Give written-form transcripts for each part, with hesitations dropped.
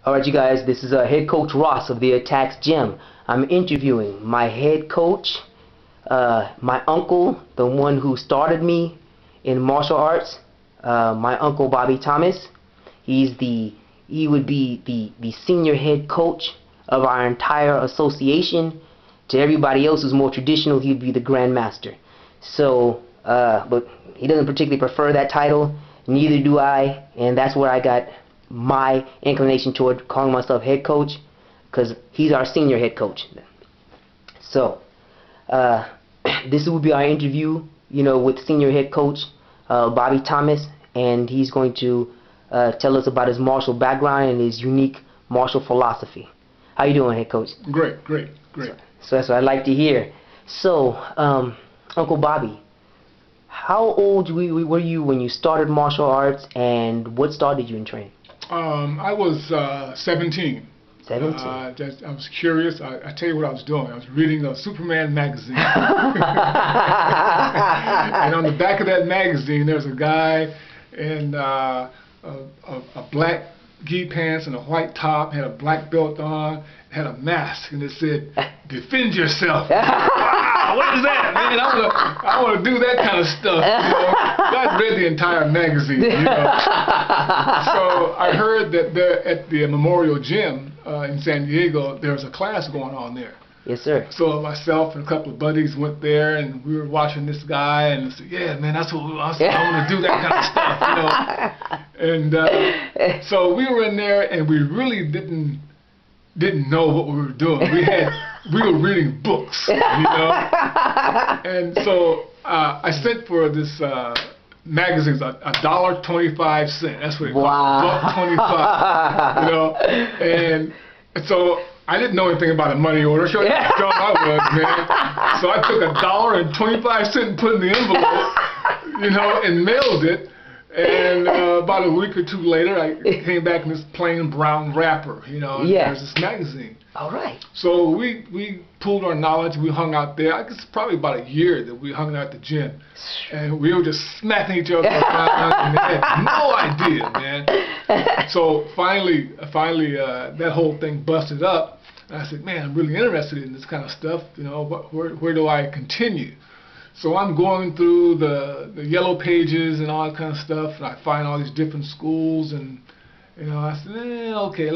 Alright, you guys, this is head coach Ross of the Attacks Gym. I'm interviewing my head coach, my uncle, the one who started me in martial arts, my uncle Bobby Thomas. He would be the senior head coach of our entire association. To everybody else who's more traditional, he'd be the Grand Master. So, but he doesn't particularly prefer that title, neither do I, and that's where I got my inclination toward calling myself head coach, because he's our senior head coach. So, this will be our interview, with senior head coach Bobby Thomas, and he's going to tell us about his martial background and his unique martial philosophy. How you doing, head coach? Great. So that's what I'd like to hear. So, Uncle Bobby, how old were you when you started martial arts, and what started you in training? I was 17. 17. I was curious. I tell you what I was doing. I was reading a Superman magazine. And on the back of that magazine, there's a guy in a black gi pants and a white top, had a black belt on, had a mask, and it said, "Defend yourself." Wow, what is that, man? I want to do that kind of stuff. I read the entire magazine. So I heard that there at the Memorial Gym in San Diego, there was a class going on there. Yes, sir. So myself and a couple of buddies went there, and we were watching this guy, and I said, "Yeah, man, that's what I want to do, that kind of stuff." And so we were in there, and we really didn't know what we were doing. We were reading books, And so I sent for this magazine's $1.25. That's what it cost. $1.25. And so I didn't know anything about a money order. Sure, how dumb I was, man. So I took $1.25 and put it in the envelope, and mailed it. And about a week or two later, I came back in this plain brown wrapper, and there's this magazine. All right. So we pooled our knowledge. We hung out there. I guess probably about a year that we hung out at the gym. And we were just smacking each other around, and they had no idea, man. So finally, that whole thing busted up. And I said, man, I'm really interested in this kind of stuff, but where do I continue? So I'm going through the yellow pages and all that kind of stuff, and I find all these different schools, and I said, okay,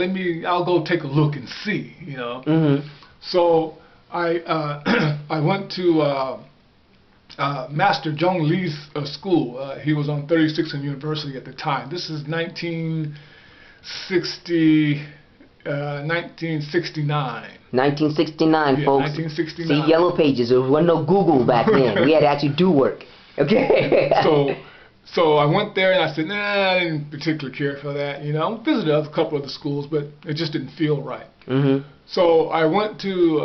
I'll go take a look and see, Mm-hmm. So I I went to Master Jung Lee's school. He was on 36th and University at the time. This is 1969. 1969, yeah, folks. 1969. See, yellow pages. There wasn't no Google back then. We had to actually do work. Okay. So I went there and I said, I didn't particularly care for that. I visited a couple of the schools, but it just didn't feel right. Mm-hmm. So I went to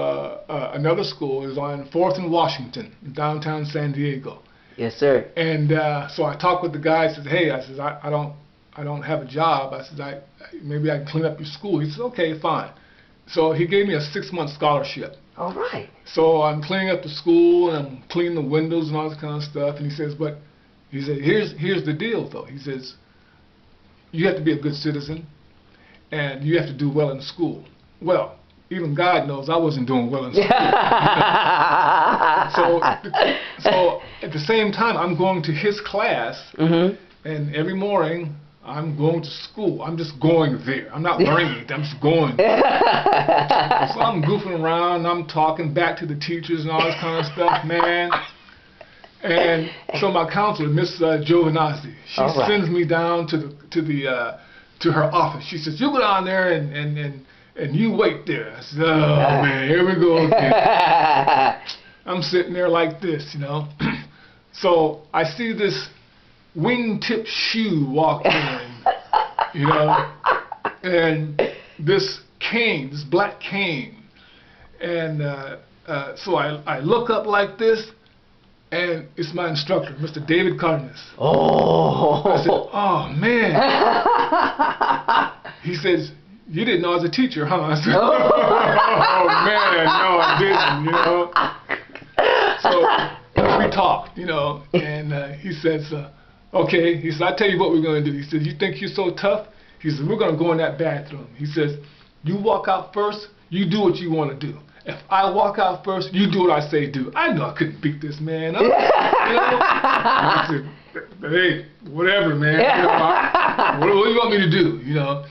another school. It was on 4th and Washington, in downtown San Diego. Yes, sir. And so I talked with the guy. I said, hey, I don't have a job. I said, maybe I can clean up your school. He said, okay, fine. So he gave me a 6-month scholarship. All right. So I'm cleaning up the school, and I'm cleaning the windows and all this kind of stuff. And he says, here's the deal, though. He says, you have to be a good citizen, and you have to do well in school. Well, even God knows I wasn't doing well in school. So at the same time, I'm going to his class, mm-hmm. and every morning I'm going to school. I'm just going there. I'm not learning anything. I'm just going there. So I'm goofing around. I'm talking back to the teachers and all this kind of stuff, man. And so my counselor, Miss Giovinazzi, she sends me down to her office. She says, "You go down there and you wait there." I said, "Oh man, here we go again." I'm sitting there like this, So I see this wingtip shoe walk in, and this cane, this black cane, and so I look up like this. And it's my instructor, Mr. David Cardenas. Oh. I said, oh, man. He says, you didn't know I was a teacher, huh? I said, oh, man, no, I didn't, So we talked, and he says, okay. He said, I'll tell you what we're going to do. He said, you think you're so tough? He says, we're going to go in that bathroom. He says, you walk out first, you do what you want to do. If I walk out first, you do what I say do. I know I couldn't beat this man up. You know? I said, hey, whatever, man. You know, what do you want me to do? You know?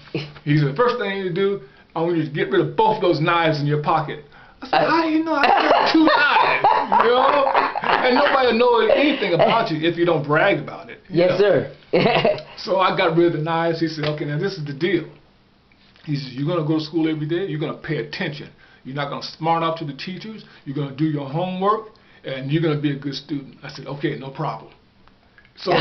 He said, the first thing you do, I want you to get rid of both of those knives in your pocket. I said, how do you know I got 2 knives? You know? And nobody will know anything about you if you don't brag about it. Yes, know? sir. So I got rid of the knives. He said, okay, now this is the deal. He says, you're going to go to school every day. You're going to pay attention. You're not going to smart up to the teachers. You're going to do your homework, and you're going to be a good student. I said, okay, no problem. So,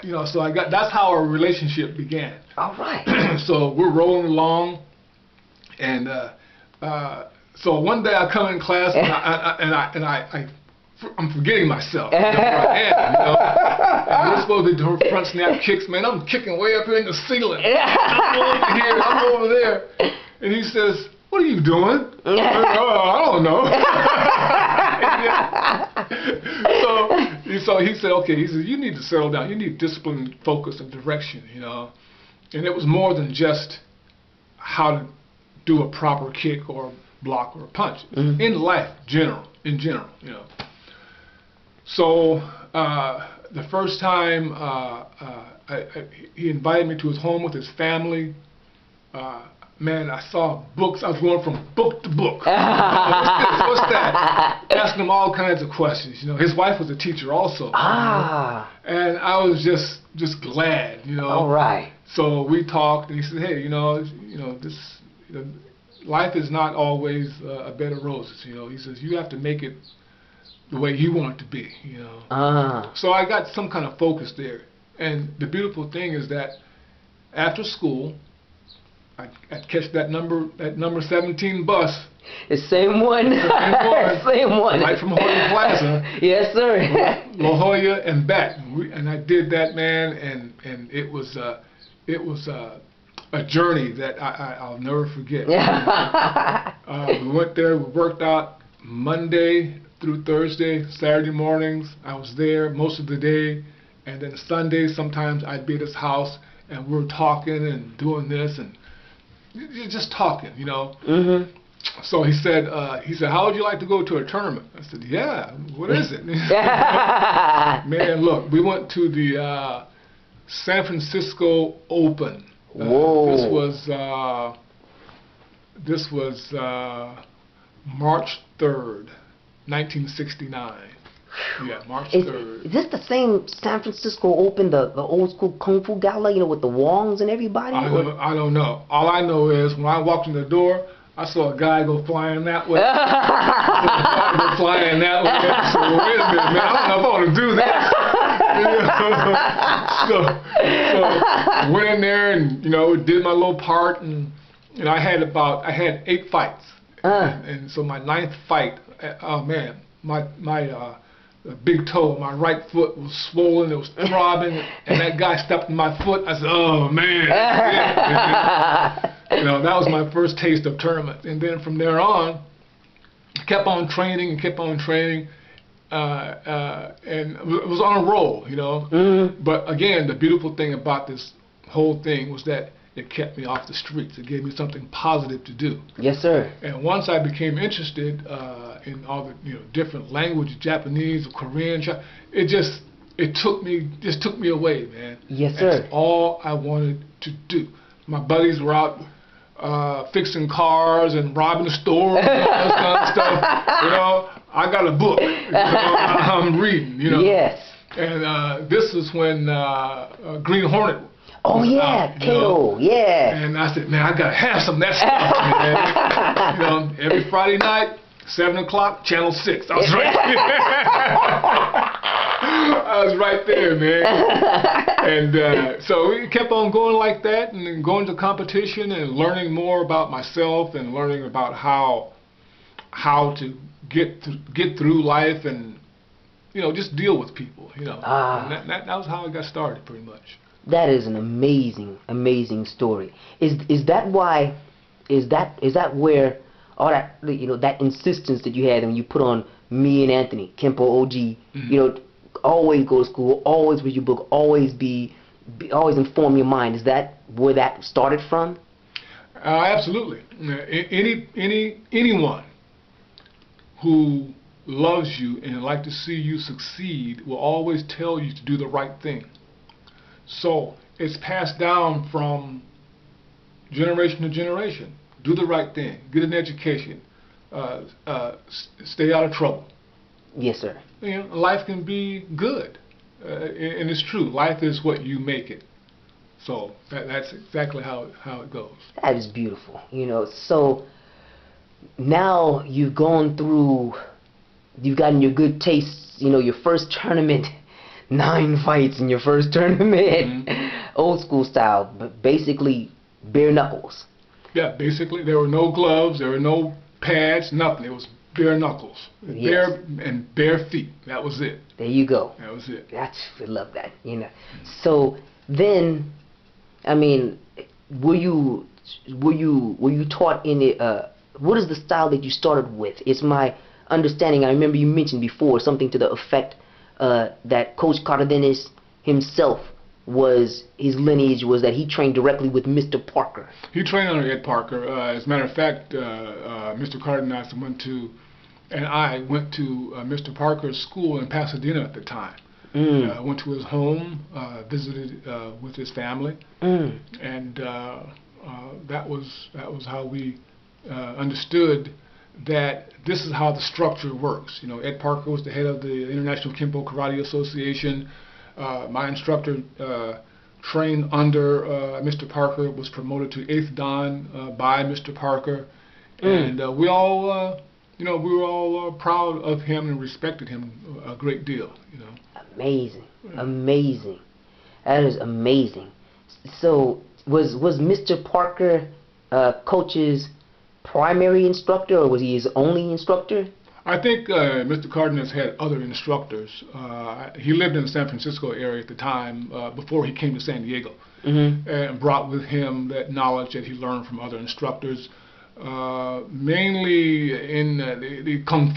you know, so that's how our relationship began. All right. So we're rolling along, and so one day I come in class, and I'm forgetting myself. You know, where I am, you know? And we're supposed to do front snap kicks, man. I'm kicking way up here in the ceiling. I'm over here, I'm over there. And he says, what are you doing? I don't know. So he said, okay, he said, you need to settle down. You need discipline, focus, and direction, you know. And it was more than just how to do a proper kick or block or punch. Mm-hmm. In life, in general, you know. So the first time he invited me to his home with his family, man, I saw books. I was going from book to book. What's that? Asking him all kinds of questions. You know, his wife was a teacher also. Ah. And I was just glad, you know. All right. So we talked, and he said, hey, life is not always a bed of roses. You know, he says you have to make it the way you want it to be. You know. Ah. So I got some kind of focus there. And the beautiful thing is that after school, I'd catch that number 17 bus. The same one. Same one. Right from Horton Plaza. Yes, sir. La Jolla and back. And I did that, man, and it was a journey that I'll never forget. We went there, we worked out Monday through Thursday, Saturday mornings. I was there most of the day, and then Sunday sometimes I'd be at his house, and we were talking and doing this and just talking, you know. Mm-hmm. So he said, how would you like to go to a tournament? I said, yeah, what is it? Man, look, we went to the San Francisco Open. Whoa. This was March 3rd, 1969. Yeah, March 3rd. Is this the same San Francisco Open, the old school Kung Fu gala, you know, with the Wongs and everybody? I don't know. All I know is when I walked in the door, I saw a guy go flying that way. So wait a minute, man, I don't know if I want to do that. So went in there and, you know, did my little part, and I had 8 fights. And so my 9th fight, oh man, my big toe, my right foot was swollen, it was throbbing, and that guy stepped in my foot. I said, oh man. You know, that was my first taste of tournament. And then from there on, kept on training, and it was on a roll, you know. Mm-hmm. But again, the beautiful thing about this whole thing was that it kept me off the streets. It gave me something positive to do. Yes, sir. And once I became interested in all the different languages, Japanese, Korean, it took me away, man. Yes, sir. That's all I wanted to do. My buddies were out fixing cars and robbing the store and all this kind of stuff. You know, I got a book. You know, I'm reading. You know. Yes. And this was when Green Hornet. Oh yeah, out, Kato, yeah. And I said, man, I gotta have some of that stuff, man. You know, every Friday night, 7 o'clock, Channel 6. I was right there. I was right there, man. And so we kept on going like that, and then going to competition and learning more about myself and learning about how to get through life and just deal with people. And that was how I got started, pretty much. That is an amazing story. Is that why? Is that where all that that insistence that you had when you put on me and Anthony, Kenpo OG, Mm-hmm. Always go to school, always read your book, always be always inform your mind. Is that where that started from? Absolutely. Anyone who loves you and like to see you succeed will always tell you to do the right thing. So it's passed down from generation to generation. Do the right thing. Get an education. Stay out of trouble. Yes, sir. You know, life can be good, and it's true. Life is what you make it. So that's exactly how it goes. That is beautiful. You know, so now you've gone through, you've gotten your good taste. You know, your first tournament, 9 fights in your first tournament, old school style, but basically bare knuckles. Yeah, basically there were no gloves, there were no pads, nothing. It was bare knuckles, Yes. bare feet. That was it. There you go. That was it. I love that. You know. So then, I mean, were you taught in it? What is the style that you started with? It's my understanding. I remember you mentioned before something to the effect that Coach Cardenas himself was, his lineage was that he trained directly with Mr. Parker. He trained under Ed Parker. As a matter of fact, Mr. Cardenas and I went to Mr. Parker's school in Pasadena at the time. Went to his home, visited with his family, and that was how we understood that this is how the structure works. You know, Ed Parker was the head of the International Kenpo Karate Association. My instructor trained under Mr. Parker, was promoted to 8th Dan by Mr. Parker, and we all, we were all proud of him and respected him a great deal. You know. Amazing, amazing. That is amazing. So was Mr. Parker Coach's primary instructor, or was he his only instructor? I think Mr. Cardenas had other instructors. He lived in the San Francisco area at the time before he came to San Diego, and brought with him that knowledge that he learned from other instructors, mainly in the kung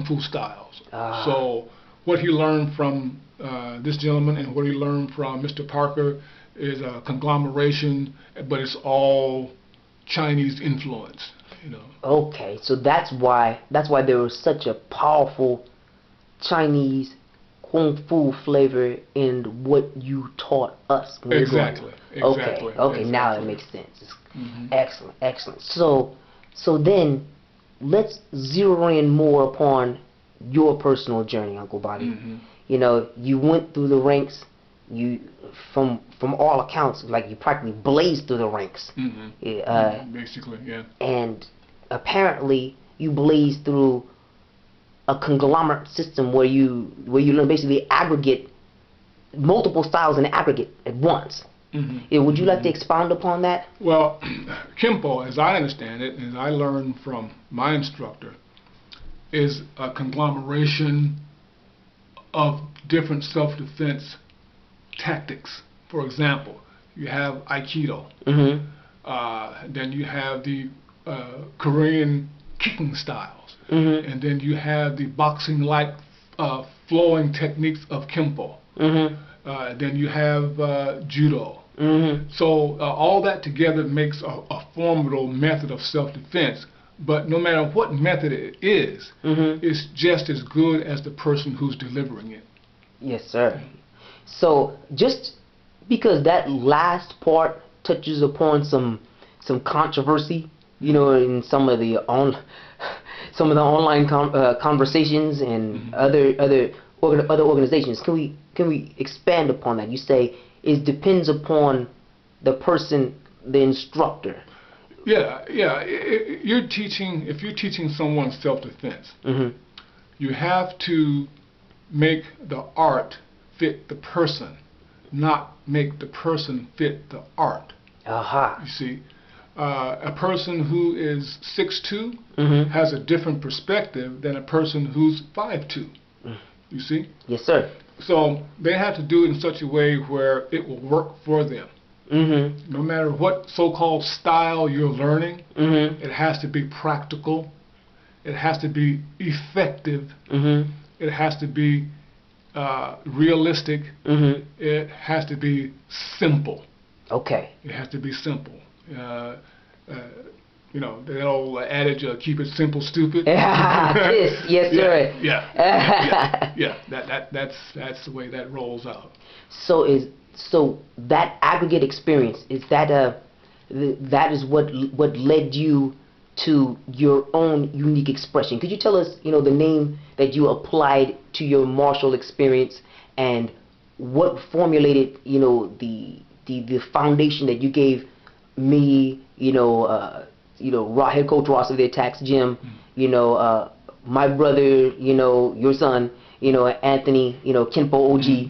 fu styles. So what he learned from this gentleman and what he learned from Mr. Parker is a conglomeration, but it's all Chinese influence. You know. Okay, so that's why there was such a powerful Chinese kung fu flavor in what you taught us. When Exactly. Okay, now it makes sense. Excellent, excellent. So then let's zero in more upon your personal journey, Uncle Bobby. You know, you went through the ranks. You, from all accounts, like you practically blazed through the ranks. Basically, yeah. And apparently, you blazed through a conglomerate system where you learn basically aggregate multiple styles in aggregate at once. Would you like to expound upon that? Well, Kenpo, as I understand it, as I learned from my instructor, is a conglomeration of different self-defense tactics. For example, you have Aikido. Then you have the Korean kicking styles. And then you have the boxing-like flowing techniques of Kenpo. Then you have Judo. So all that together makes a formidable method of self-defense. But no matter what method it is, it's just as good as the person who's delivering it. Yes, sir. So just because that last part touches upon some controversy, you know, in some of the online conversations and other organizations, can we expand upon that? You say it depends upon the person, the instructor. Yeah. If you're teaching someone self-defense, you have to make the art fit the person, not make the person fit the art. You see, a person who is 6'2" has a different perspective than a person who's 5'2". You see? Yes, sir. So they have to do it in such a way where it will work for them. No matter what so-called style you're learning, it has to be practical. It has to be effective. It has to be realistic. It has to be simple. Okay. It has to be simple. You know, that old adage, keep it simple, stupid. Yes, sir. Yeah. That's the way that rolls out. So that aggregate experience, is that that is what led you to your own unique expression. Could you tell us, the name that you applied to your martial experience, and what formulated, the foundation that you gave me, head coach Ross of the Attacks Gym, my brother, your son, Anthony, Kenpo OG,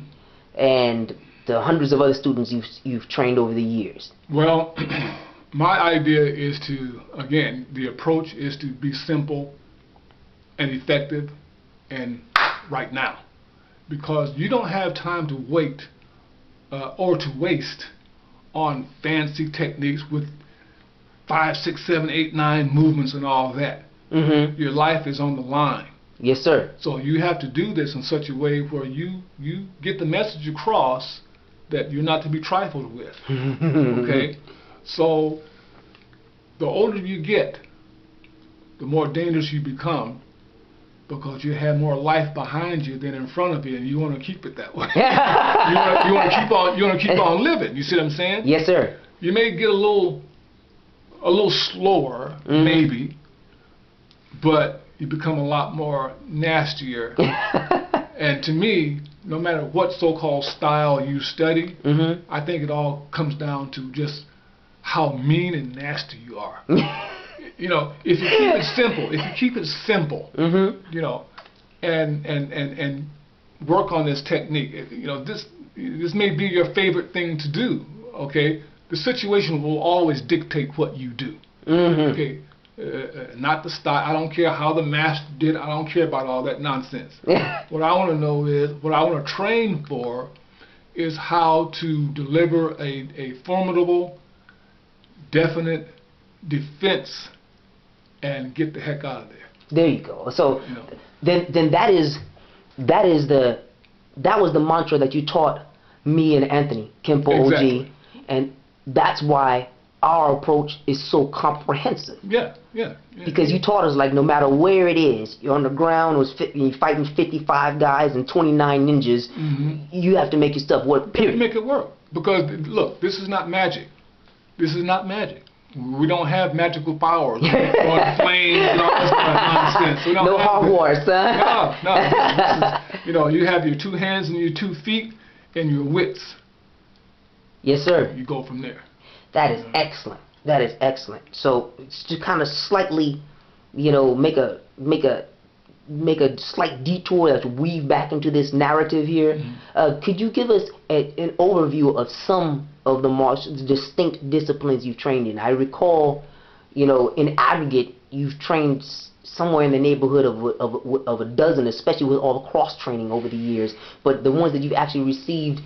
and the hundreds of other students you've trained over the years? Well, my idea is to, again, the approach is to be simple and effective and right now, because you don't have time to wait or to waste on fancy techniques with 5, 6, 7, 8, 9 movements and all that. Your life is on the line. Yes, sir. So you have to do this in such a way where you get the message across that you're not to be trifled with. Okay? So the older you get, the more dangerous you become, because you have more life behind you than in front of you, and you want to keep it that way. you want to keep on living. You see what I'm saying? Yes, sir. You may get a little slower, maybe, but you become a lot more nastier. And to me, no matter what so-called style you study, I think it all comes down to just how mean and nasty you are. If you keep it simple, and work on this technique, this may be your favorite thing to do, okay? The situation will always dictate what you do, okay? Not the style. I don't care how the master did. I don't care about all that nonsense. What I want to know is, what I want to train for is how to deliver a formidable, definite defense and get the heck out of there. There you go. So then that was the mantra that you taught me and Anthony, Kenpo OG, and that's why our approach is so comprehensive. Yeah. Because you taught us, like, no matter where it is, you're on the ground, you're fighting 55 guys and 29 ninjas, you have to make your stuff work, period. Make it work. Because, look, this is not magic. This is not magic. We don't have magical powers on flames and all this kind of nonsense. No Hogwarts, huh? No. You have your 2 hands and your 2 feet and your wits. Yes, sir. You go from there. That is excellent. That is excellent. So to kind of slightly, make a slight detour that's weave back into this narrative here. Could you give us an overview of some of the distinct disciplines you've trained in? I recall, in aggregate, you've trained somewhere in the neighborhood of a dozen, especially with all the cross training over the years. But the ones that you've actually received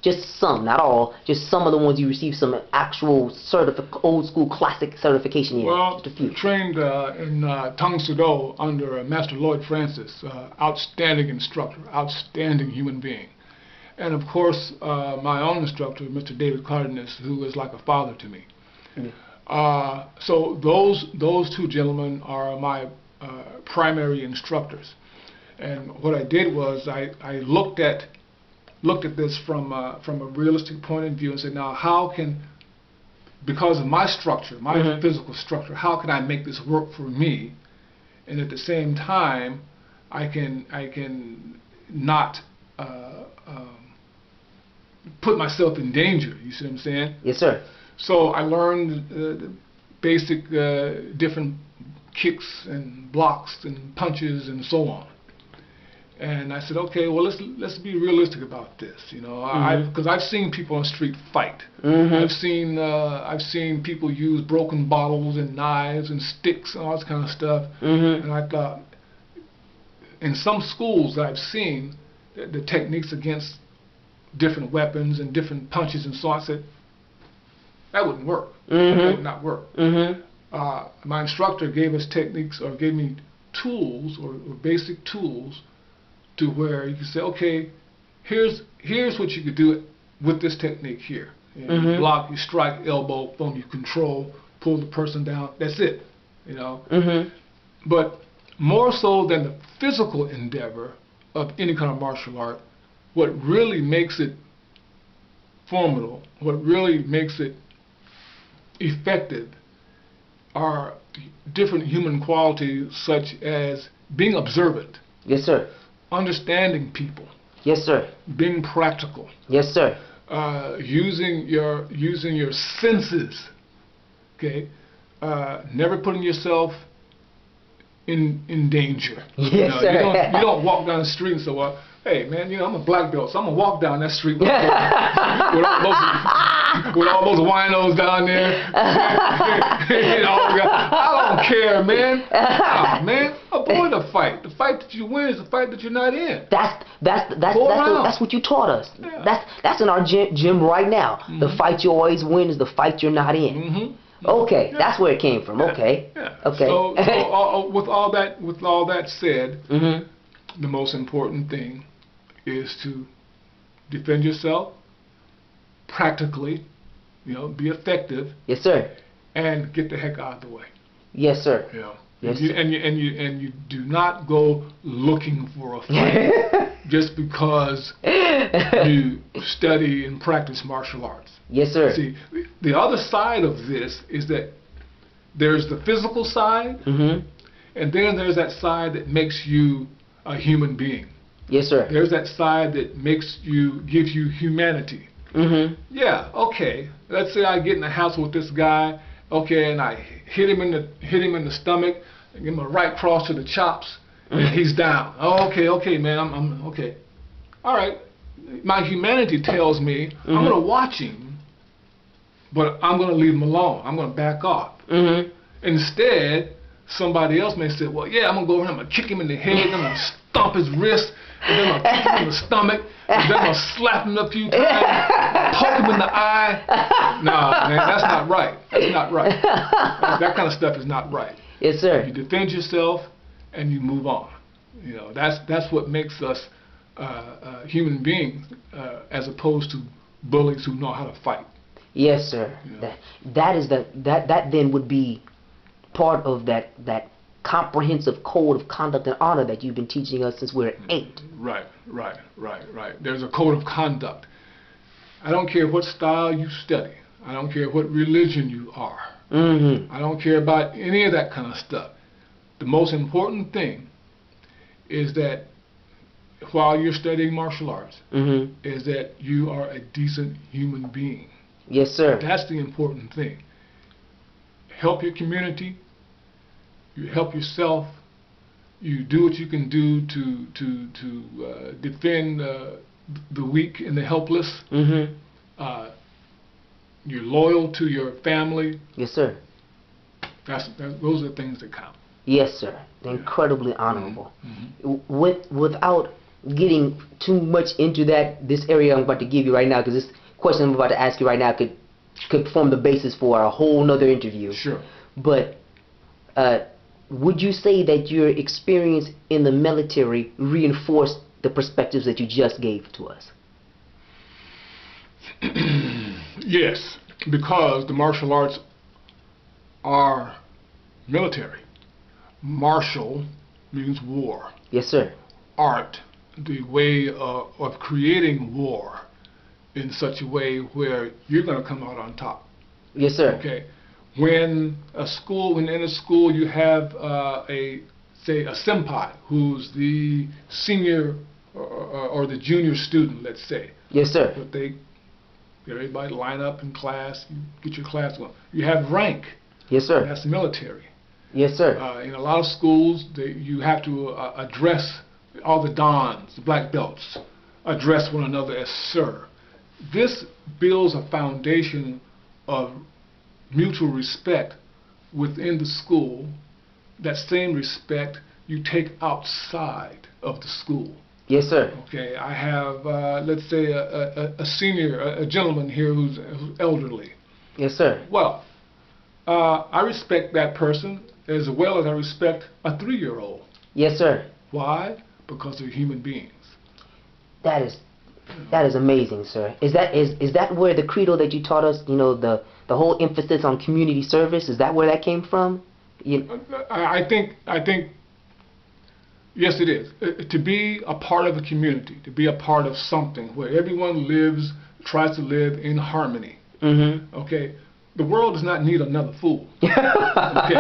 just some, not all, just some of the ones you received some actual old school classic certification in. Well, just a few. Trained in Tang Soo Do under Master Lloyd Francis, outstanding instructor, outstanding human being. And of course, my own instructor, Mr. David Cardenas, who is like a father to me. So those 2 gentlemen are my primary instructors. And what I did was I looked at this from a realistic point of view and said, now how can, because of my structure, my physical structure, how can I make this work for me, and at the same time I can not put myself in danger. You see what I'm saying? Yes, sir. So I learned the basic different kicks and blocks and punches and so on. And I said, okay, well, let's be realistic about this, because I've seen people on the street fight. I've seen people use broken bottles and knives and sticks and all this kind of stuff. And I thought, in some schools that I've seen, the techniques against different weapons and different punches and so on, I said, that wouldn't work. That would not work. My instructor gave us techniques, or gave me tools, or basic tools, to where you can say, okay, here's what you could do with this technique here. You know, you block, you strike, elbow, thumb, you control, pull the person down. That's it. You know. But more so than the physical endeavor of any kind of martial art, what really makes it formidable, what really makes it effective, are different human qualities such as being observant. Yes, sir. Understanding people. Yes, sir. Being practical. Yes, sir. Using your senses. Okay. Never putting yourself in danger. Yes, sir. You don't walk down the street and say, well, hey man, you know, I'm a black belt, so I'm gonna walk down that street with all those winos down there. You know, I don't care, man. Nah, man, avoid the fight. The fight that you win is the fight that you're not in. That's what you taught us. Yeah. That's in our gym right now. The fight you always win is the fight you're not in. Okay, yeah. That's where it came from. Okay. Yeah. Okay. So with all that said, the most important thing is to defend yourself practically, you know, be effective. Yes, sir. And get the heck out of the way. Yes, sir. You know. Yes, and you do not go looking for a fight just because you study and practice martial arts. Yes, sir. See, the other side of this is that there's the physical side, and then there's that side that makes you a human being. Yes, sir. There's that side that gives you humanity. Yeah, okay. Let's say I get in the house with this guy, okay, and I hit him in the stomach, and give him a right cross to the chops, and he's down. Oh, okay, man, I'm okay. All right. My humanity tells me I'm gonna watch him, but I'm gonna leave him alone. I'm gonna back off. Instead, somebody else may say, well, yeah, I'm gonna go over here, I'm gonna kick him in the head, I'm gonna stomp his wrist, and then I'm gonna kick him in the stomach, and then I'm gonna slap him a few times, poke him in the eye. Nah, man, that's not right. That's not right. That kind of stuff is not right. Yes, sir. You defend yourself and you move on. You know, that's what makes us human beings, as opposed to bullies who know how to fight. Yes, sir. You know? That then would be part of that comprehensive code of conduct and honor that you've been teaching us since we're 8. Right. There's a code of conduct. I don't care what style you study. I don't care what religion you are. I don't care about any of that kind of stuff. The most important thing is that while you're studying martial arts, is that you are a decent human being. Yes, sir. That's the important thing. Help your community. You help yourself. You do what you can do to defend the weak and the helpless. You're loyal to your family. Yes, sir. Those are the things that count. Yes, sir. Incredibly honorable. Without getting too much into this area I'm about to give you right now, because this question I'm about to ask you right now could form the basis for a whole nother interview. Sure. But would you say that your experience in the military reinforced the perspectives that you just gave to us? Yes, because the martial arts are military. Martial means war. Yes, sir. Art, the way of creating war in such a way where you're going to come out on top. Yes, sir. Okay. When in a school you have a senpai who's the senior or the junior student, let's say. Yes, sir. But they get everybody to line up in class. You get your class going. You have rank. Yes, sir. That's military. Yes, sir. In a lot of schools, you have to address all the dons, the black belts, address one another as sir. This builds a foundation of mutual respect within the school. That same respect you take outside of the school. Yes, sir. Okay, I have, let's say, a senior, a gentleman here who's elderly. Yes, sir. Well, I respect that person as well as I respect a 3-year-old. Yes, sir. Why? because they're human beings. That is amazing, sir. Is that where the credo that you taught us, the whole emphasis on community service, is that where that came from? I think yes, it is. To be a part of a community, to be a part of something where everyone tries to live in harmony. Mm-hmm. Okay, the world does not need another fool. Okay,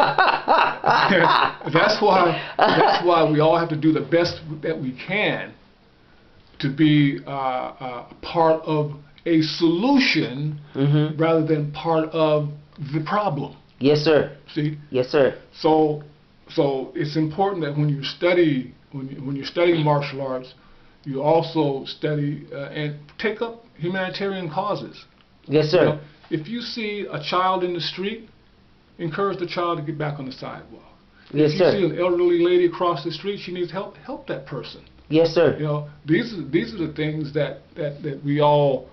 that's why we all have to do the best that we can to be part of a solution mm-hmm. rather than part of the problem. Yes, sir. See? Yes, sir. So it's important that when you study martial arts, you also study and take up humanitarian causes. Yes, sir. If you see a child in the street, encourage the child to get back on the sidewalk. Yes, if sir. you see an elderly lady across the street, she needs help. Help that person. Yes, sir. These are the things that we all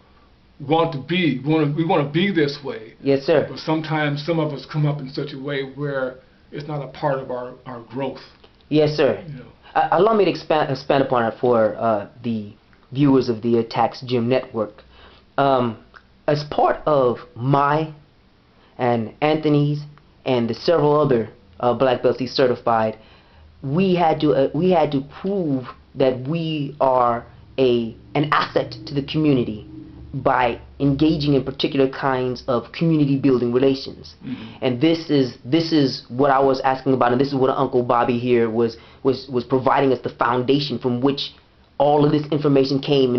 want to be. We want to be this way. Yes, sir. But sometimes some of us come up in such a way where it's not a part of our growth. Yes, sir. Allow me to expand upon it for the viewers of the Attacks Gym Network. As part of my and Anthony's and the several other black belts he certified, we had to prove that we are an asset to the community by engaging in particular kinds of community building relations. Mm-hmm. And this is what I was asking about, and this is what Uncle Bobby here was providing us the foundation from which all of this information came,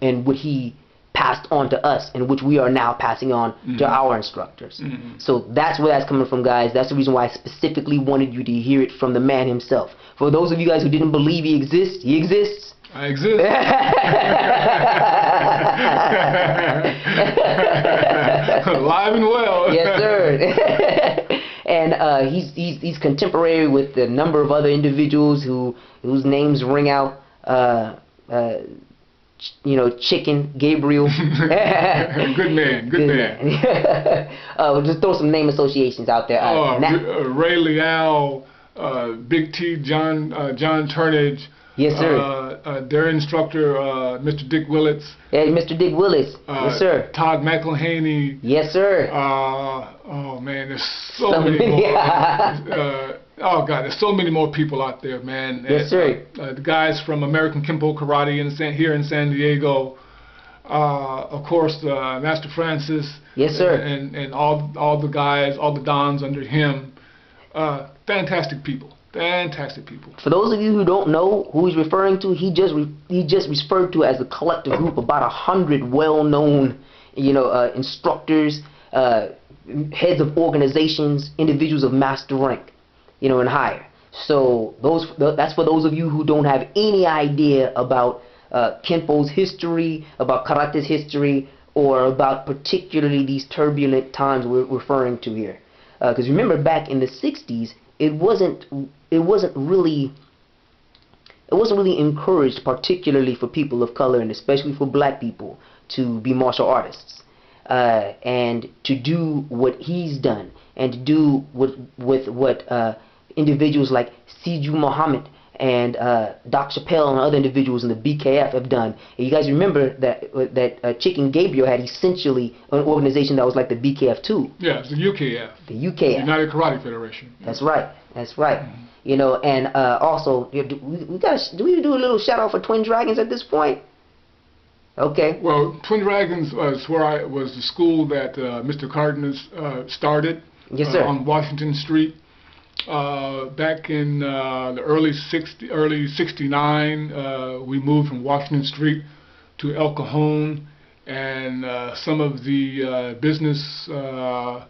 and what he passed on to us, and which we are now passing on mm-hmm. to our instructors. Mm-hmm. So that's where that's coming from, guys. That's the reason why I specifically wanted you to hear it from the man himself. For those of you guys who didn't believe he exists, he exists. I exist. Alive and well. Yes, sir. And he's contemporary with a number of other individuals whose names ring out. Chicken Gabriel. Good man. We'll just throw some name associations out there. Ray Leal, Big T, John Turnage. Yes, sir. Their instructor, Mr. Dick Willits. Hey, Mr. Dick Willis. Yes, sir. Todd McElhaney. Yes, sir. Oh man, there's so many more. Oh God, there's so many more people out there, man. Yes, sir. The guys from American Kenpo Karate here in San Diego. Of course, Master Francis. Yes, sir. And all the guys, all the dons under him. Fantastic people. Fantastic people. For those of you who don't know who he's referring to, he just referred to as a collective group, about 100 well-known, instructors, heads of organizations, individuals of master rank, and higher. So that's for those of you who don't have any idea about Kenpo's history, about karate's history, or about particularly these turbulent times we're referring to here. Because remember, back in the 60s, it wasn't really encouraged, particularly for people of color and especially for black people, to be martial artists and to do what he's done, and to do with what individuals like Siju Muhammad and Doc Chappelle and other individuals in the BKF have done. And you guys remember that Chicken Gabriel had essentially an organization that was like the BKF too. Yeah, it's the UKF. The UKF. United Karate Federation. That's right. That's right. Mm-hmm. And also, do we do a little shout out for Twin Dragons at this point? Okay. Well, Twin Dragons was was the school that Mr. Cardenas started. Yes, sir. On Washington Street. Back in the early 69, we moved from Washington Street to El Cajon, and some of the business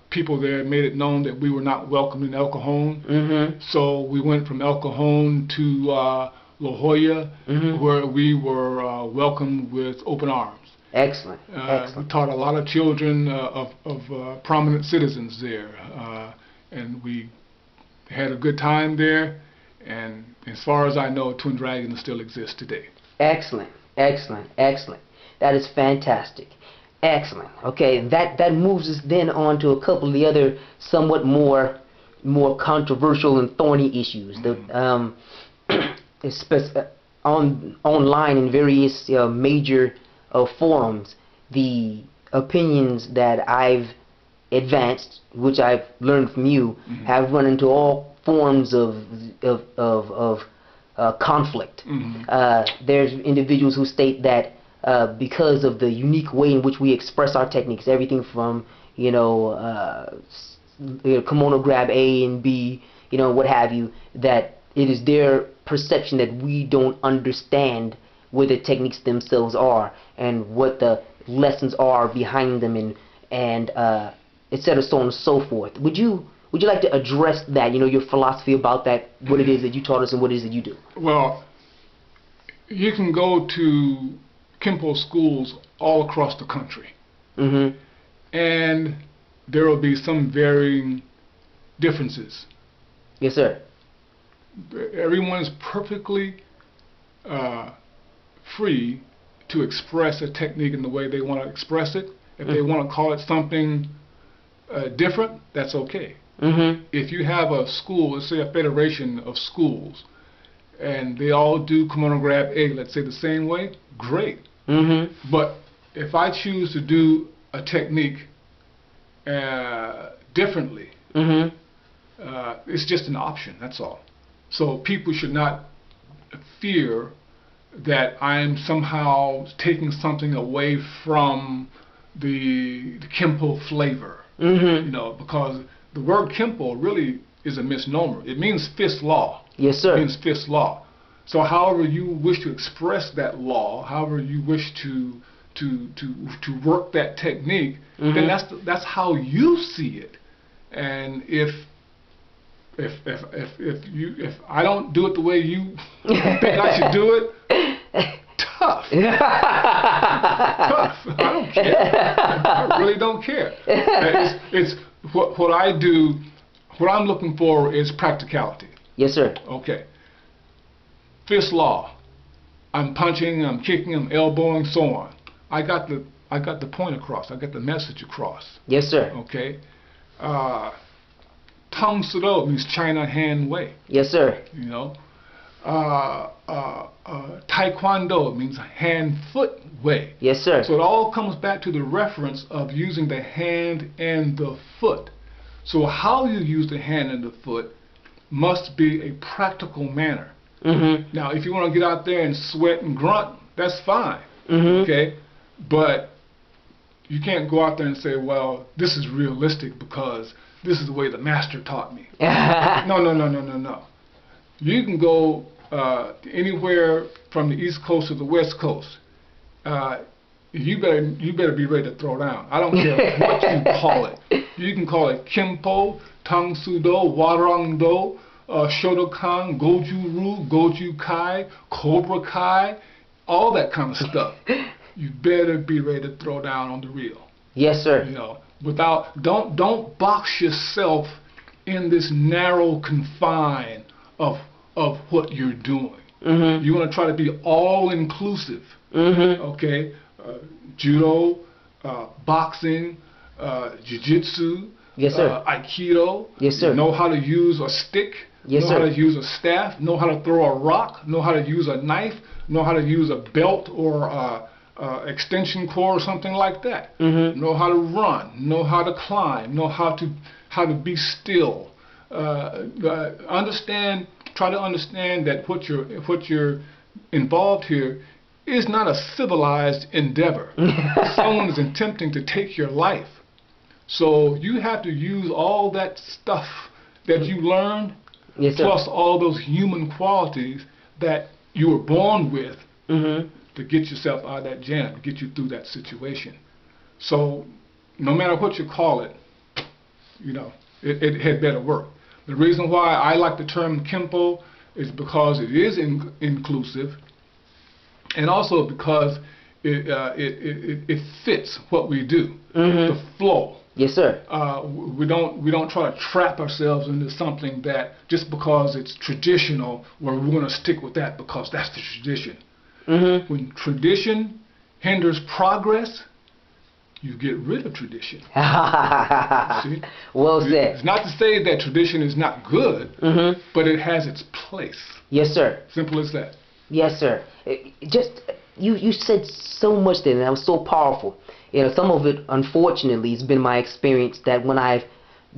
people there made it known that we were not welcome in El Cajon. Mm-hmm. So we went from El Cajon to La Jolla, mm-hmm. where we were welcomed with open arms. Excellent. Excellent. We taught a lot of children of prominent citizens there, and we had a good time there, and as far as I know, Twin Dragons still exists today. Excellent, excellent, excellent. That is fantastic. Excellent. Okay, that moves us then on to a couple of the other somewhat more online in various major forums, the opinions that I've advanced, which I've learned from you, Mm-hmm. have run into all forms of conflict. Mm-hmm. There's individuals who state that because of the unique way in which we express our techniques, everything from kimono grab A and B, what have you, that it is their perception that we don't understand what the techniques themselves are and what the lessons are behind them, and et cetera, so on and so forth. Would you like to address that? Your philosophy about that, what it is that you taught us and what it is that you do? Well, you can go to Kenpo schools all across the country, Mm-hmm. and there will be some varying differences. Yes, sir. Everyone is perfectly free to express a technique in the way they want to express it. If they want to call it something different, that's okay. Mm-hmm. If you have a school, let's say a federation of schools, and they all do kimono grab A, let's say the same way, great. Mm-hmm. But if I choose to do a technique differently, Mm-hmm. it's just an option, that's all. So people should not fear that I'm somehow taking something away from the Kenpo flavor. Mm-hmm. Because the word Kenpo really is a misnomer. It means fifth law. Yes, sir. It means fifth law. So however you wish to express that law, however you wish to work that technique, Mm-hmm. then that's how you see it. And if I don't do it the way you think I should do it, tough. Tough. I don't care. I really don't care. It's what I do. What I'm looking for is practicality. Yes, sir. Okay. Fifth law. I'm punching, I'm kicking, I'm elbowing, so on. I got the point across. I got the message across. Yes, sir. Okay. Tang Sudo means China hand way. Yes, sir. Taekwondo means hand foot way. Yes, sir. So it all comes back to the reference of using the hand and the foot. So how you use the hand and the foot must be a practical manner. Mm-hmm. Now, if you want to get out there and sweat and grunt, that's fine. Mm-hmm. Okay, but you can't go out there and say, well, this is realistic because this is the way the master taught me. No. You can go anywhere from the East Coast to the West Coast. You better be ready to throw down. I don't care what you call it. You can call it Kenpo, Tang Sudo, Warangdo, Shotokan, Goju-Ru, Goju Kai, Cobra Kai, all that kind of stuff. You better be ready to throw down on the real. Yes, sir. Don't box yourself in this narrow confine of what you're doing. Mm-hmm. You want to try to be all inclusive. Mm-hmm. Okay, judo, boxing, jiu-jitsu, yes, sir. aikido. Yes, sir. Know how to use a stick. Yes, know sir. how to use a staff. Know how to throw a rock. Know how to use a knife. Know how to use a belt or extension cord or something like that. Mm-hmm. Know how to run. Know how to climb. Know how to be still. Understand. Try to understand that what you're involved here is not a civilized endeavor. Someone is attempting to take your life. So you have to use all that stuff that you learned, yes, sir. plus all those human qualities that you were born with, Mm-hmm. to get yourself out of that jam, to get you through that situation. So no matter what you call it, it had better work. The reason why I like the term Kenpo is because it is inclusive, and also because it fits what we do. Mm-hmm. The flow. Yes, sir. We don't try to trap ourselves into something that just because it's traditional, where we're going to stick with that because that's the tradition. Mm-hmm. When tradition hinders progress, you get rid of tradition. See? Well said. It's not to say that tradition is not good, Mm-hmm. but it has its place. Yes, sir. Simple as that. Yes, sir. Just you said so much there, and that was so powerful. You know, some of it, unfortunately, has been my experience that when I've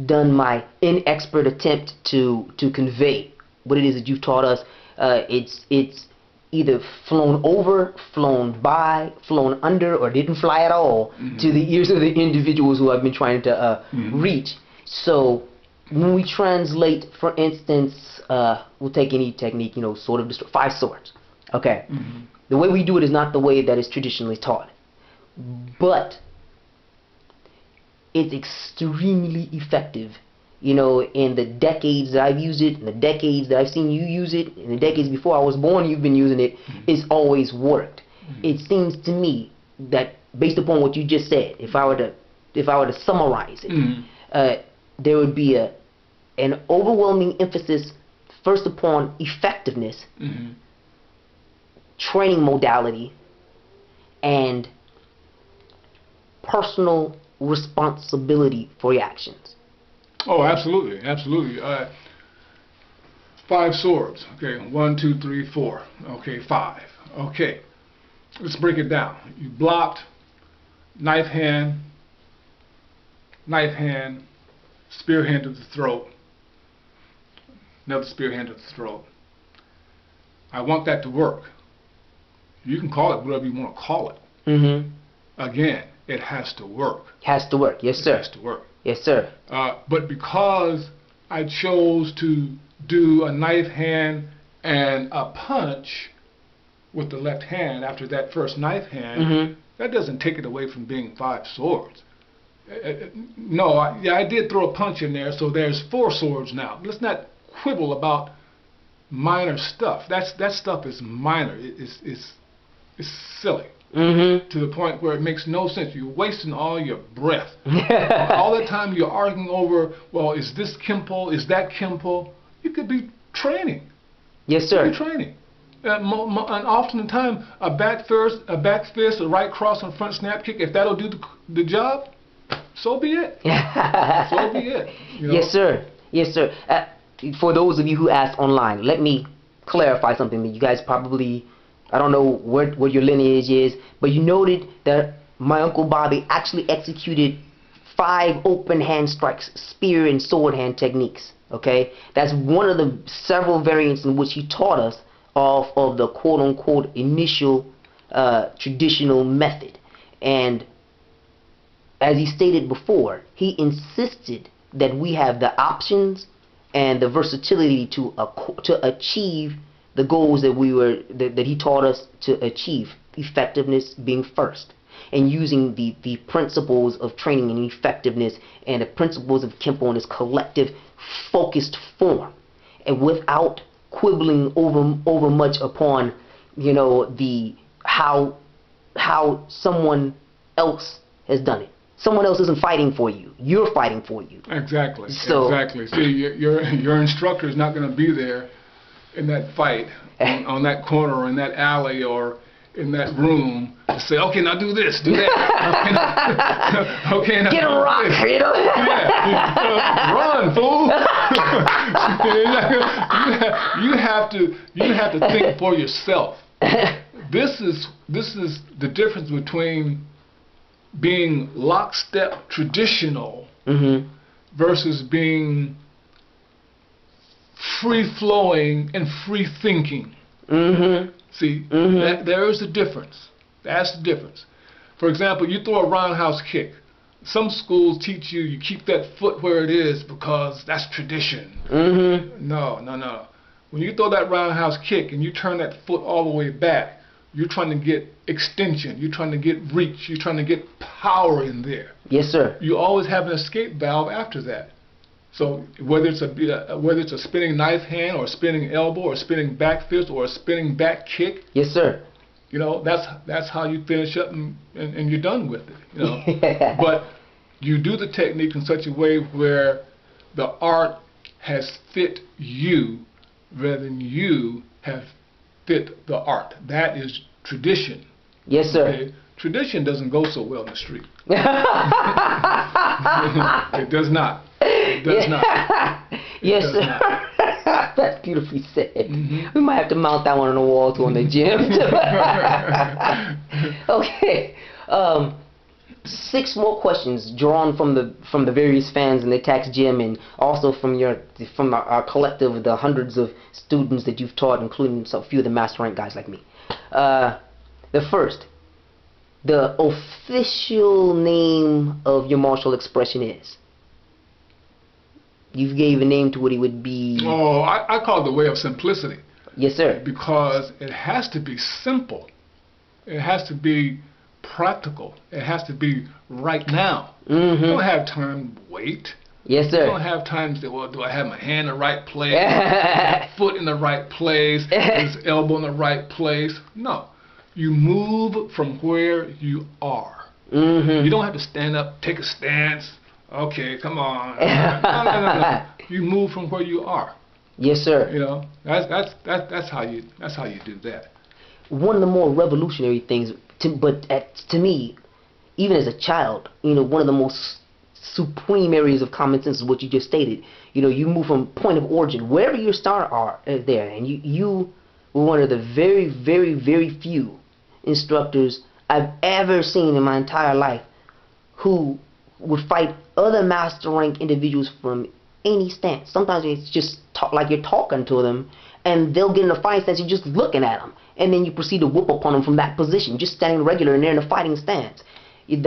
done my inexpert attempt to convey what it is that you've taught us, it's either flown over, flown by, flown under, or didn't fly at all to the ears of the individuals who I've been trying to reach. So when we translate, for instance, we'll take any technique, you know, sort of 5 swords. Okay. The way we do it is not the way that is traditionally taught, but it's extremely effective. You know, in the decades that I've used it, in the decades that I've seen you use it, in the decades before I was born, you've been using it. It's always worked. It seems to me that based upon what you just said, if I were to summarize it, there would be an overwhelming emphasis first upon effectiveness, training modality, and personal responsibility for your actions. Oh, absolutely, absolutely. 5 swords. Okay, 1, 2, 3, 4. Okay, 5. Okay, let's break it down. You blocked, knife hand, spear hand to the throat, another spear hand to the throat. I want that to work. You can call it whatever you want to call it. Again, it has to work. Has to work. Yes, sir. It has to work. Yes, sir. But because I chose to do a knife hand and a punch with the left hand after that first knife hand, that doesn't take it away from being 5 swords. No, I did throw a punch in there, so there's 4 swords now. Let's not quibble about minor stuff. That stuff is minor. It's silly. To the point where it makes no sense. You're wasting all your breath. All the time you're arguing over, well, is this Kenpo? Is that Kenpo? You could be training. Yes, sir. You could be training. And often the time, a back fist, a right cross, and front snap kick, if that'll do the job, so be it. So be it. You know? Yes, sir. Yes, sir. For those of you who asked online, let me clarify something that you guys probably, I don't know what your lineage is, but you noted that my Uncle Bobby actually executed 5 open hand strikes, spear and sword hand techniques. Okay, that's one of the several variants in which he taught us of the quote-unquote initial traditional method. And as he stated before, he insisted that we have the options and the versatility to achieve the goals that he taught us to achieve, effectiveness being first, and using the principles of training and effectiveness and the principles of Kenpo in its collective focused form, and without quibbling over much upon, you know, the how someone else has done it. Someone else isn't fighting for you. You're fighting for you. Exactly. So, exactly. See, your instructor is not going to be there in that fight, on that corner, or in that alley, or in that room to say, okay, now do this, do that. Okay, now get a rock, you know? Yeah. Run, fool. you have to think for yourself. This is the difference between being lockstep traditional versus being free-flowing and free-thinking. See, there is a difference. That's the difference. For example, you throw a roundhouse kick. Some schools teach you keep that foot where it is because that's tradition. No. When you throw that roundhouse kick and you turn that foot all the way back, you're trying to get extension. You're trying to get reach. You're trying to get power in there. Yes, sir. You always have an escape valve after that. So whether it's a spinning knife hand or a spinning elbow or a spinning back fist or a spinning back kick. Yes, sir. You know, that's how you finish up and you're done with it. You know, but you do the technique in such a way where the art has fit you rather than you have fit the art. That is tradition. Yes, sir. Okay? Tradition doesn't go so well in the street. It does not. It does not. Yes, sir. That's beautifully said. Mm-hmm. We might have to mount that one on the wall too in the gym. Okay. 6 more questions drawn from the various fans in the tax gym, and also from our collective of the hundreds of students that you've taught, including a few of the master rank guys like me. The first, the official name of your martial expression is. You gave a name to it. It would be. Oh, I call it the way of simplicity. Yes, sir. Because it has to be simple. It has to be practical. It has to be right now. Mm-hmm. You don't have time to wait. Yes, sir. You don't have time to say, well, do I have my hand in the right place? My foot in the right place? His elbow in the right place? No. You move from where you are. Mm-hmm. You don't have to stand up, take a stance. Okay, come on. No. You move from where you are. Yes, sir. You know, that's how you do that. One of the more revolutionary things, to me, even as a child, one of the most supreme areas of common sense is what you just stated. You move from point of origin, wherever your start are there, and you were one of the very, very, very few instructors I've ever seen in my entire life who would fight other master rank individuals from any stance. Sometimes it's just like you're talking to them, and they'll get in a fighting stance. You're just looking at them, and then you proceed to whoop upon them from that position, just standing regular, and they're in a fighting stance. It's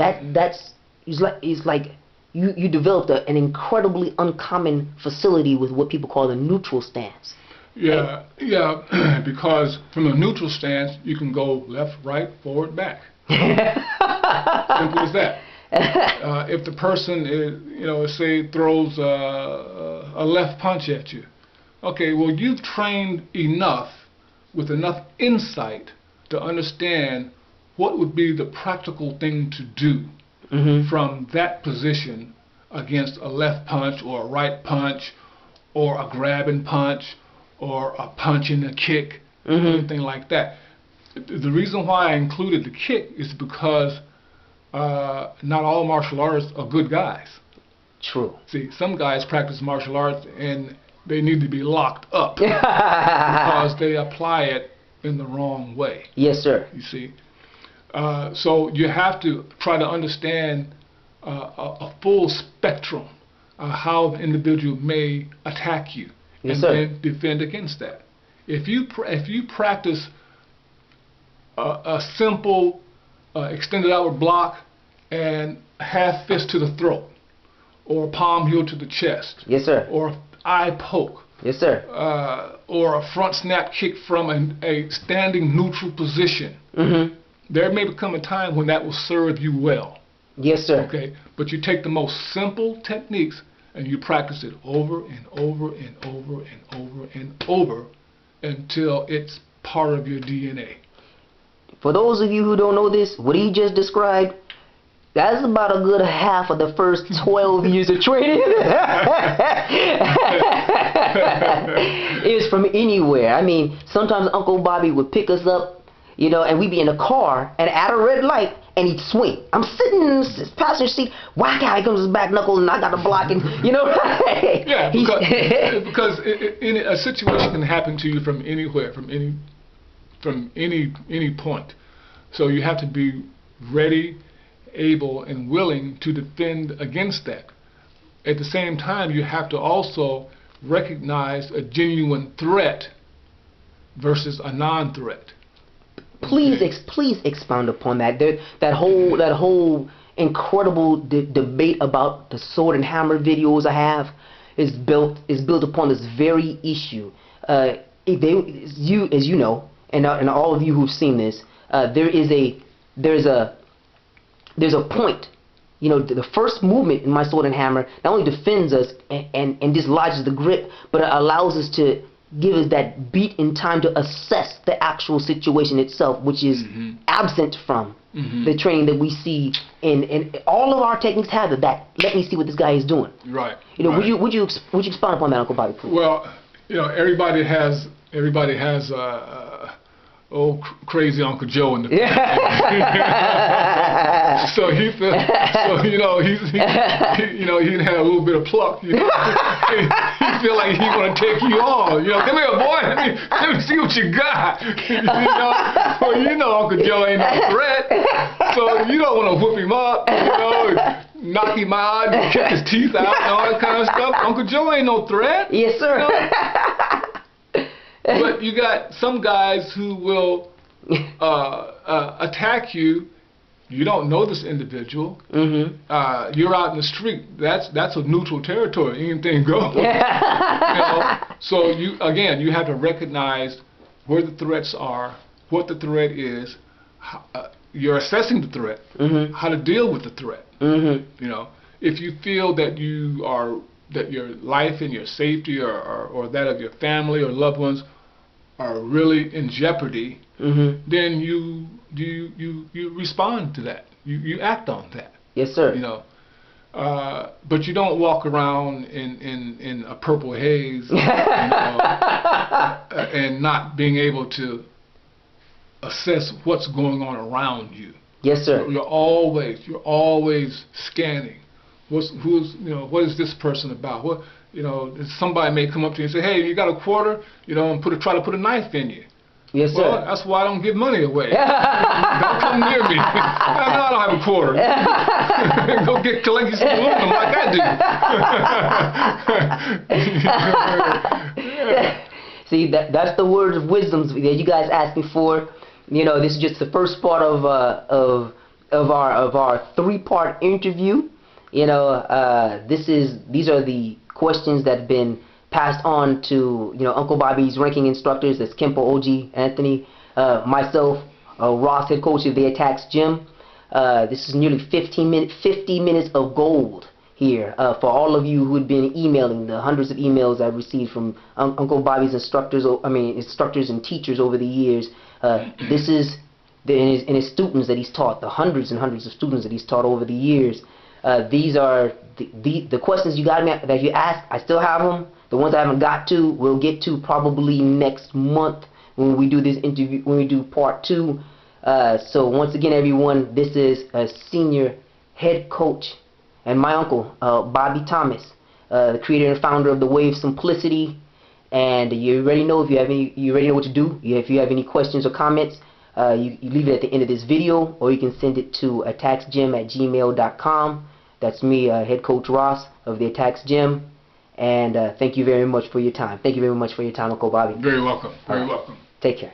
like you developed an incredibly uncommon facility with what people call the neutral stance. Yeah, because from a neutral stance, you can go left, right, forward, back. Simple as that. If the person is, say, throws a left punch at you, okay, well, you've trained enough with enough insight to understand what would be the practical thing to do from that position against a left punch or a right punch or a grabbing punch or a punch and a kick, anything like that. The reason why I included the kick is because not all martial artists are good guys. True. See, some guys practice martial arts and they need to be locked up because they apply it in the wrong way. Yes, sir. You see. So you have to try to understand a full spectrum of how the individual may attack you, yes, and sir. then defend against that. If you practice a simple extended outward block and half fist to the throat, or palm heel to the chest, yes, sir, or eye poke, yes, sir, or a front snap kick from a standing neutral position, there may become a time when that will serve you well. Yes, sir. Okay, but you take the most simple techniques and you practice it over and over and over and over and over until it's part of your DNA. For those of you who don't know this, what he just described, that's about a good half of the first 12 years of training. It's from anywhere. I mean, sometimes Uncle Bobby would pick us up, and we'd be in a car and at a red light, and he'd swing. I'm sitting in the passenger seat, whack out, here comes his back knuckle, and I got the block, and Yeah, because a situation can happen to you from anywhere, from any point. So you have to be ready, able, and willing to defend against that. At the same time, you have to also recognize a genuine threat versus a non-threat. Please expound upon that. That whole incredible debate about the sword and hammer videos I have is built upon this very issue. As you know, and all of you who've seen this, there's a point. The first movement in my sword and hammer not only defends us and dislodges the grip, but it allows us to give us that beat in time to assess the actual situation itself, which is absent from the training that we see in all of our techniques have that. Let me see what this guy is doing. Right. Right. Would you expound upon that, Uncle Bobby, please? Well, everybody has old crazy Uncle Joe in the family. So he feel, so you know he had a little bit of pluck. You know, he feel like he want to take you on. You know, come here, boy. Let me see what you got. You know, well, you know Uncle Joe ain't no threat, so you don't want to whoop him up. You know, knock him out, kick his teeth out, and all that kind of stuff. Uncle Joe ain't no threat. Yes, sir. You know? But you got some guys who will attack you. You don't know this individual. Mm-hmm. You're out in the street. That's a neutral territory. Anything goes. You know? So you have to recognize where the threats are, what the threat is. You're assessing the threat. Mm-hmm. How to deal with the threat. Mm-hmm. You know, if you feel that that your life and your safety or that of your family or loved ones are really in jeopardy, mm-hmm. then you respond to that. You act on that. Yes, sir. You know, but you don't walk around in a purple haze, you know, and not being able to assess what's going on around you. Yes, sir. You're always scanning. What is this person about? What, you know, somebody may come up to you and say, "Hey, you got a quarter?" You know, and try to put a knife in you. Yes, sir. Well, that's why I don't give money away. Don't come near me. I don't have a quarter. Go collect you some aluminum like I do. See, that's the words of wisdom that you guys asked me for. You know, this is just the first part of our 3-part interview. You know, these are the questions that have been passed on to, you know, Uncle Bobby's ranking instructors. That's Kenpo, OG, Anthony, myself, Ross, head coach of the Attacks Gym. This is nearly 50 minutes of gold here for all of you who had been emailing, the hundreds of emails I've received from Uncle Bobby's instructors and teachers over the years. This is and his students that he's taught, the hundreds and hundreds of students that he's taught over the years. These are the questions that you asked. I still have them. The ones I haven't got to, we'll get to probably next month when we do this interview, when we do part 2. So once again, everyone, this is a senior head coach and my uncle, Bobby Thomas, the creator and founder of the Way of Simplicity. And you already know you already know what to do. If you have any questions or comments, you leave it at the end of this video, or you can send it to attacksgym@gmail.com. That's me, head coach Ross of the Attacks Gym. And thank you very much for your time. Thank you very much for your time, Uncle Bobby. Very welcome. Very welcome. Take care.